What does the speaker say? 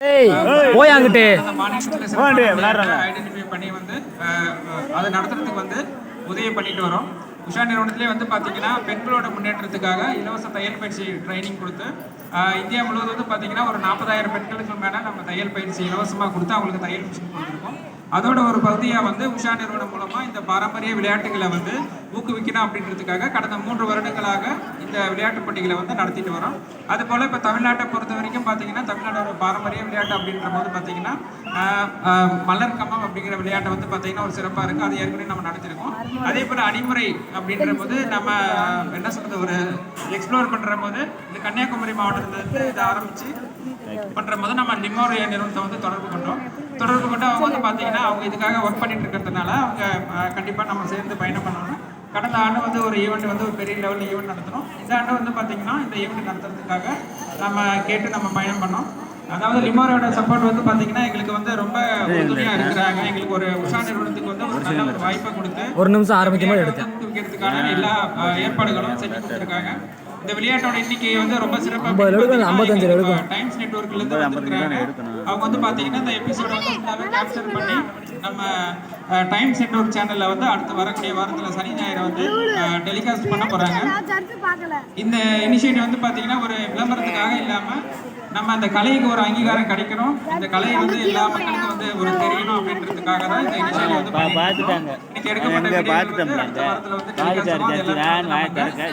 போய் அங்கிட்டு ஐடென்டிஃபை பண்ணி வந்து அதை நடத்துறதுக்கு வந்து உதவி பண்ணிட்டு வரோம். உஷா நிறுவனத்திலே வந்து பார்த்தீங்கன்னா பெண்களோட முன்னேற்றத்துக்காக இலவச தையல் பயிற்சி ட்ரைனிங் கொடுத்து இந்தியா முழுவதும் வந்து பார்த்தீங்கன்னா ஒரு 40,000 பெண்களுக்கு மேலே நம்ம தையல் பயிற்சி இலவசமாக கொடுத்து அவங்களுக்கு தையல் மிஷின் கொடுத்துருக்கோம். அதோட ஒரு பகுதியாக வந்து உஷா நிறுவனம் மூலமாக இந்த பாரம்பரிய விளையாட்டுகளை வந்து ஊக்குவிக்கணும் அப்படின்றதுக்காக கடந்த 3 வருடங்களாக இந்த விளையாட்டு போட்டிகளை வந்து நடத்திட்டு வரோம். அதுபோல் இப்போ தமிழ்நாட்டை பொறுத்த வரைக்கும் பார்த்தீங்கன்னா தமிழ்நாட்டோட பாரம்பரிய விளையாட்டு அப்படின்ற போது பார்த்தீங்கன்னா மலர் கம்பம் அப்படிங்கிற விளையாட்டை வந்து பார்த்தீங்கன்னா ஒரு சிறப்பாக இருக்குது. அது ஏற்கனவே நம்ம நடத்திருக்கோம். அதே போல் அணிமுறை அப்படின்ற போது நம்ம என்ன சொல்கிறது ஒரு எக்ஸ்ப்ளோர் பண்ணுற போது இந்த கன்னியாகுமரி மாவட்டத்திலேருந்து இதை ஆரம்பித்து பண்ணுற போது நம்ம லிமோரிய நிறுவனத்தை வந்து தொடர்பு கொண்டு அவங்க வந்து பார்த்தீங்கன்னா அவங்க இதுக்காக ஒர்க் பண்ணிட்டு இருக்கிறதுனால அவங்க கண்டிப்பாக நம்ம சேர்ந்து பயணம் பண்ணணும். கடந்த ஆண்டு வந்து ஒரு ஈவெண்ட் வந்து ஒரு பெரிய லெவலில் ஈவெண்ட் நடத்தணும். இந்த ஆண்டு வந்து பார்த்தீங்கன்னா இந்த ஈவெண்ட் நடத்துறதுக்காக நம்ம கேட்டு நம்ம பயணம் பண்ணோம். அதாவது லிமோரோட சப்போர்ட் வந்து பார்த்தீங்கன்னா எங்களுக்கு வந்து ரொம்ப உறுதுணையாக இருக்கிறாங்க. எங்களுக்கு ஒரு உஷா நிறுவனத்துக்கு வந்து ஒரு நல்ல ஒரு வாய்ப்பை கொடுத்து ஒரு நிமிஷம் ஆரம்பிக்கும்போது எடுத்து ஊக்குவிக்கிறதுக்கான எல்லா ஏற்பாடுகளும் செஞ்சு கொடுத்துருக்காங்க. இந்த விளையாட்டோட எண்ணிக்கை வந்து ரொம்ப சிறப்பாக டைம்ஸ் நெட்வொர்க்ல இருந்து வந்திருக்காங்க. அவங்க வந்து பார்த்தீங்கன்னா இந்த எபிசோட வந்து ஃபுல்லாகவே கேப்சர் பண்ணி நம்ம டைம்ஸ் நெட்வொர்க் சேனலில் வந்து அடுத்து வரக்கூடிய வாரத்தில் சனி ஞாயிறு வந்து டெலிகாஸ்ட் பண்ண போகிறாங்க. இந்த இனிஷியேட்டிவ் வந்து பார்த்தீங்கன்னா ஒரு விளம்பரத்துக்காக இல்லாமல் நம்ம அந்த கலைக்கு ஒரு அங்கீகாரம் கிடைக்கணும், இந்த கலையை வந்து எல்லா மக்களுக்கும் வந்து ஒரு தெரியணும் அப்படின்றதுக்காக தான் இந்த இனிஷியேட்டிவ் வந்து இன்னைக்கு எடுக்கப்பட்ட வீடியோ வந்து அடுத்த வாரத்தில் வந்து டெலிகாஸ்ட்